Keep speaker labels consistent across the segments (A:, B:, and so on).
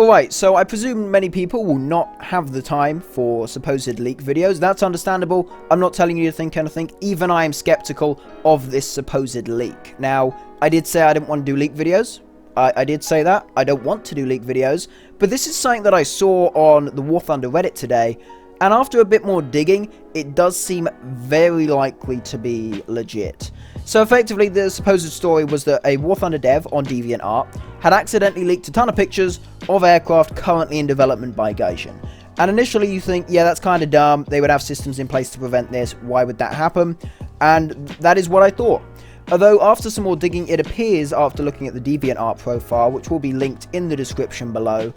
A: Alright, so I presume many people will not have the time for supposed leak videos. That's understandable. I'm not telling you to think anything. Even I am skeptical of this supposed leak. Now, I did say I didn't want to do leak videos. I did say that. I don't want to do leak videos. But this is something that I saw on the War Thunder Reddit today. And after a bit more digging, it does seem very likely to be legit. So effectively, the supposed story was that a War Thunder dev on DeviantArt had accidentally leaked a ton of pictures of aircraft currently in development by GAIJIN. And initially you think, yeah, that's kind of dumb. They would have systems in place to prevent this. Why would that happen? And that is what I thought. Although after some more digging, it appears, after looking at the DeviantArt profile, which will be linked in the description below,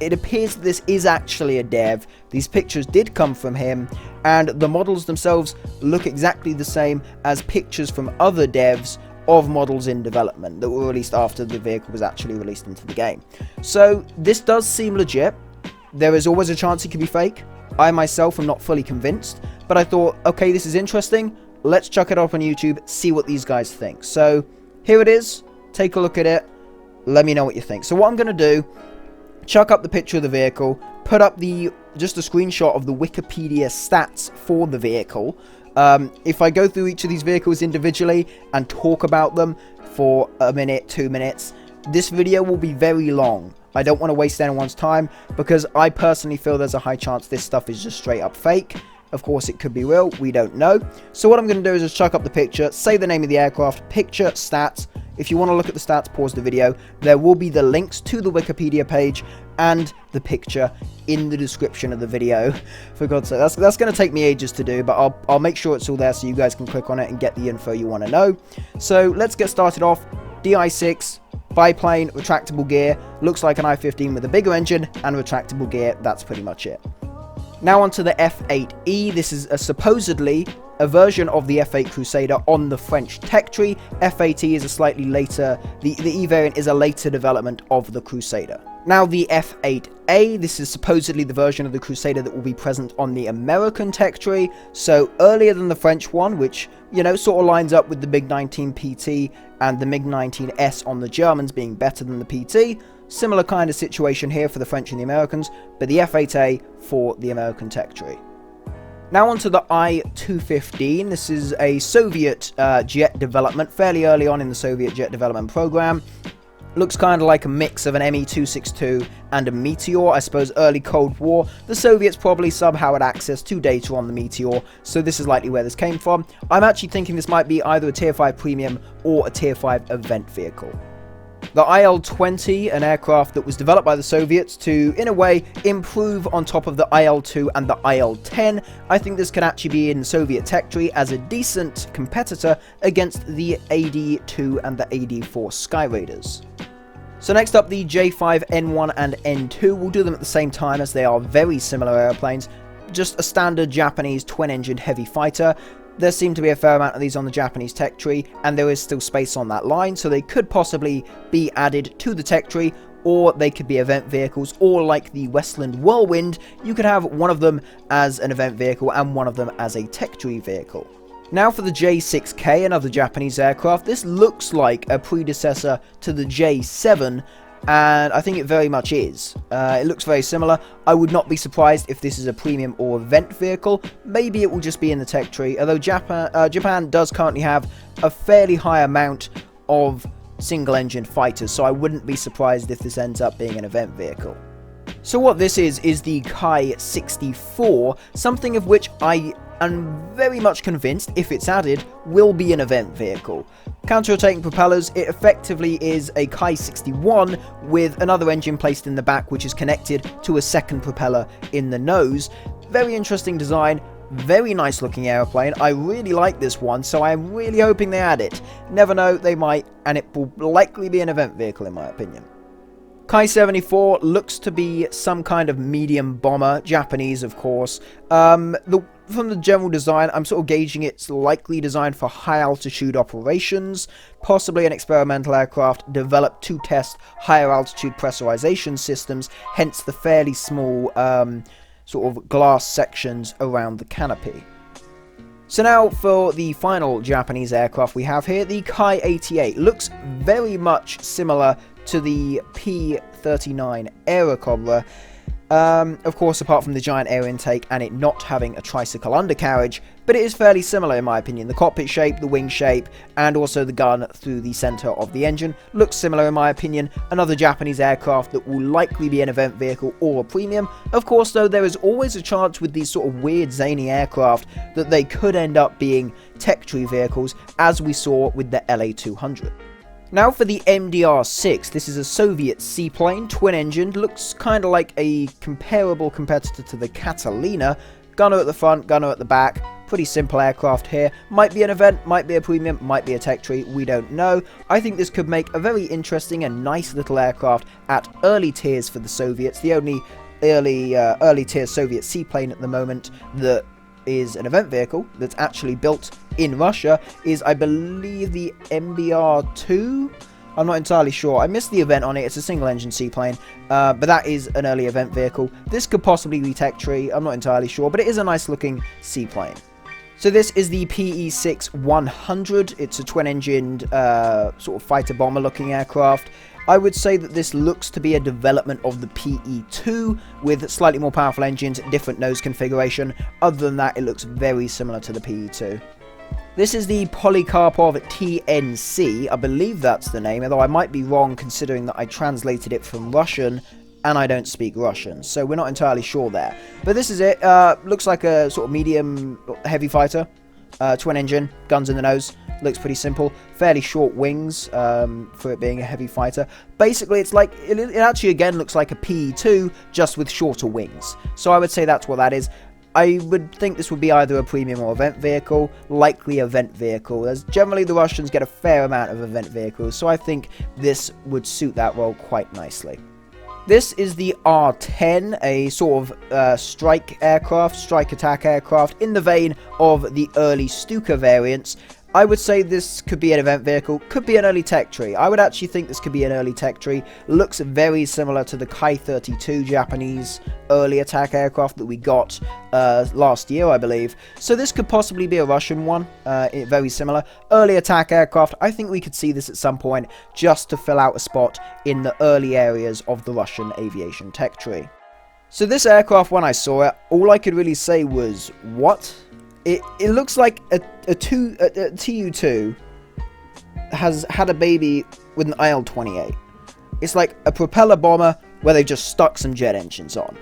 A: it appears that this is actually a dev. These pictures did come from him, and the models themselves look exactly the same as pictures from other devs of models in development that were released after the vehicle was actually released into the game. So this does seem legit. There is always a chance it could be fake. I myself am not fully convinced, but I thought, okay, this is interesting. Let's chuck it up on YouTube, see what these guys think. So here it is. Take a look at it. Let me know what you think. So what I'm going to do, chuck up the picture of the vehicle, put up just a screenshot of the Wikipedia stats for the vehicle. If I go through each of these vehicles individually and talk about them for a minute, 2 minutes, this video will be very long. I don't want to waste anyone's time because I personally feel there's a high chance this stuff is just straight up fake. Of course, it could be real. We don't know. So what I'm going to do is just chuck up the picture, say the name of the aircraft, picture, stats. If you want to look at the stats, pause the video. There will be the links to the Wikipedia page and the picture in the description of the video. For God's sake, that's going to take me ages to do, but I'll make sure it's all there so you guys can click on it and get the info you want to know. So let's get started off. DI6, biplane, retractable gear. Looks like an I-15 with a bigger engine and retractable gear. That's pretty much it. Now onto the F-8E. This is supposedly a version of the F-8 Crusader on the French tech tree. F-8E is a slightly later, the E variant is a later development of the Crusader. Now the F-8A, this is supposedly the version of the Crusader that will be present on the American tech tree, so earlier than the French one, which, you know, sort of lines up with the MiG-19 PT and the MiG-19S on the Germans being better than the PT. Similar kind of situation here for the French and the Americans, but the F-8A for the American tech tree. Now onto the I-215. This is a Soviet jet development, fairly early on in the Soviet jet development program. Looks kind of like a mix of an Me-262 and a Meteor. I suppose early Cold War, the Soviets probably somehow had access to data on the Meteor, so this is likely where this came from. I'm actually thinking this might be either a Tier 5 premium or a Tier 5 event vehicle. The IL-20, an aircraft that was developed by the Soviets to, in a way, improve on top of the IL-2 and the IL-10. I think this can actually be in Soviet tech tree as a decent competitor against the AD-2 and the AD-4 Sky Raiders. So next up, the J5N1 and N2. We'll do them at the same time as they are very similar airplanes. Just a standard Japanese twin-engined heavy fighter. There seem to be a fair amount of these on the Japanese tech tree, and there is still space on that line, so they could possibly be added to the tech tree, or they could be event vehicles, or like the Westland Whirlwind, you could have one of them as an event vehicle and one of them as a tech tree vehicle. Now for the J6K, another Japanese aircraft. This looks like a predecessor to the J7, and I think it very much is. It looks very similar. I would not be surprised if this is a premium or event vehicle. Maybe it will just be in the tech tree, although Japan does currently have a fairly high amount of single-engine fighters, so I wouldn't be surprised if this ends up being an event vehicle. So what this is the Kai-64, something of which I am very much convinced, if it's added, will be an event vehicle. Counter-rotating propellers, it effectively is a Kai-61 with another engine placed in the back which is connected to a second propeller in the nose. Very interesting design, very nice looking aeroplane. I really like this one, so I'm really hoping they add it. Never know, they might, and it will likely be an event vehicle in my opinion. Kai-74 looks to be some kind of medium bomber, Japanese of course. From the general design, I'm sort of gauging it's likely designed for high altitude operations, possibly an experimental aircraft developed to test higher altitude pressurization systems, hence the fairly small sort of glass sections around the canopy. So now for the final Japanese aircraft we have here, the Kai-88. Looks very much similar to the T-39 Aerocobra. Of course, apart from the giant air intake and it not having a tricycle undercarriage, but it is fairly similar in my opinion. The cockpit shape, the wing shape, and also the gun through the center of the engine looks similar in my opinion. Another Japanese aircraft that will likely be an event vehicle or a premium. Of course though, there is always a chance with these sort of weird zany aircraft that they could end up being tech tree vehicles, as we saw with the LA-200. Now for the MDR-6, this is a Soviet seaplane, twin-engined, looks kind of like a comparable competitor to the Catalina. Gunner at the front, gunner at the back, pretty simple aircraft here. Might be an event, might be a premium, might be a tech tree, we don't know. I think this could make a very interesting and nice little aircraft at early tiers for the Soviets. The only early tier Soviet seaplane at the moment that is an event vehicle that's actually built in Russia is, I believe, the MBR-2. I'm not entirely sure. I missed the event on it. It's a single engine seaplane, but that is an early event vehicle. This could possibly be tech tree. I'm not entirely sure, but it is a nice looking seaplane. So this is the PE-6-100. It's a twin-engined sort of fighter-bomber looking aircraft. I would say that this looks to be a development of the PE-2 with slightly more powerful engines, different nose configuration. Other than that, it looks very similar to the PE-2. This is the Polikarpov TNC, I believe that's the name, although I might be wrong considering that I translated it from Russian and I don't speak Russian, so we're not entirely sure there. But this is it. Looks like a sort of medium heavy fighter, twin engine, guns in the nose. Looks pretty simple. Fairly short wings for it being a heavy fighter. Basically, it's like it actually again looks like a PE-2 just with shorter wings. So I would say that's what that is. I would think this would be either a premium or event vehicle, likely event vehicle, as generally the Russians get a fair amount of event vehicles, so I think this would suit that role quite nicely. This is the R-10, a sort of strike aircraft, strike attack aircraft, in the vein of the early Stuka variants. I would say this could be an event vehicle, could be an early tech tree. I would actually think this could be an early tech tree. Looks very similar to the Kai-32 Japanese early attack aircraft that we got last year, I believe. So this could possibly be a Russian one, very similar. Early attack aircraft, I think we could see this at some point just to fill out a spot in the early areas of the Russian aviation tech tree. So this aircraft, when I saw it, all I could really say was, what? It looks like a TU-2 has had a baby with an IL-28. It's like a propeller bomber where they've just stuck some jet engines on.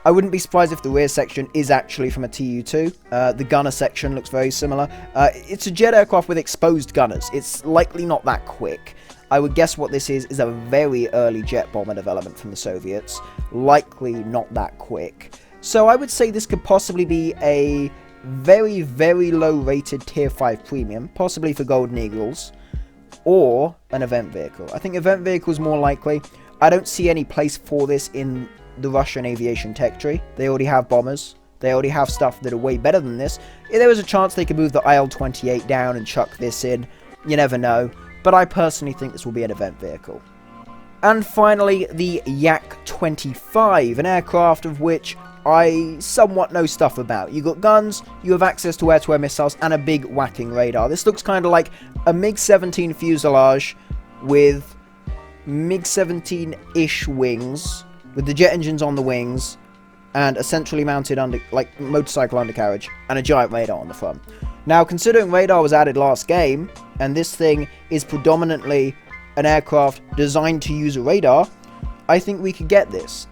A: I wouldn't be surprised if the rear section is actually from a TU-2. The gunner section looks very similar. It's a jet aircraft with exposed gunners. It's likely not that quick. I would guess what this is a very early jet bomber development from the Soviets. Likely not that quick. So I would say this could possibly be a very, very low rated tier 5 premium, possibly for Golden Eagles, or an event vehicle. I think event vehicle is more likely. I don't see any place for this in the Russian aviation tech tree. They already have bombers. They already have stuff that are way better than this. If there was a chance they could move the IL-28 down and chuck this in, you never know. But I personally think this will be an event vehicle. And finally, the Yak-25, an aircraft of which I somewhat know stuff about. You got guns, you have access to air-to-air missiles, and a big whacking radar. This looks kind of like a MiG-17 fuselage with MiG-17-ish wings, with the jet engines on the wings, and a centrally mounted motorcycle undercarriage, and a giant radar on the front. Now, considering radar was added last game, and this thing is predominantly an aircraft designed to use a radar, I think we could get this.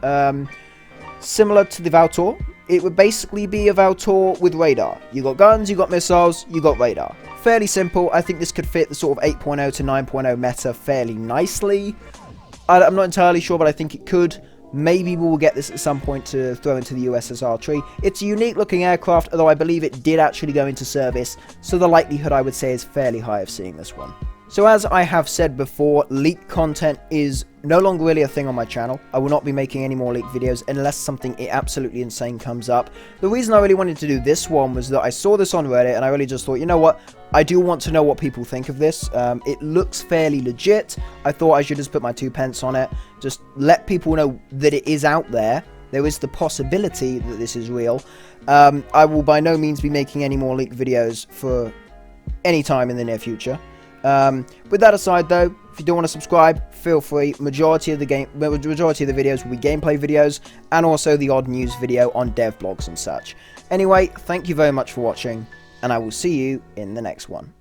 A: Similar to the Valtor, it would basically be a Valtor with radar. You got guns, you got missiles, you got radar. Fairly simple. I think this could fit the sort of 8.0 to 9.0 meta fairly nicely. I'm not entirely sure, but I think it could. Maybe we will get this at some point to throw into the USSR tree. It's a unique looking aircraft, although I believe it did actually go into service, so the likelihood I would say is fairly high of seeing this one. So as I have said before, leaked content is no longer really a thing on my channel. I will not be making any more leaked videos unless something absolutely insane comes up. The reason I really wanted to do this one was that I saw this on Reddit and I really just thought, you know what, I do want to know what people think of this. It looks fairly legit. I thought I should just put my 2 pence on it. Just let people know that it is out there. There is the possibility that this is real. I will by no means be making any more leaked videos for any time in the near future. With that aside, though, if you do want to subscribe, feel free. Majority of the videos will be gameplay videos, and also the odd news video on dev blogs and such. Anyway, thank you very much for watching, and I will see you in the next one.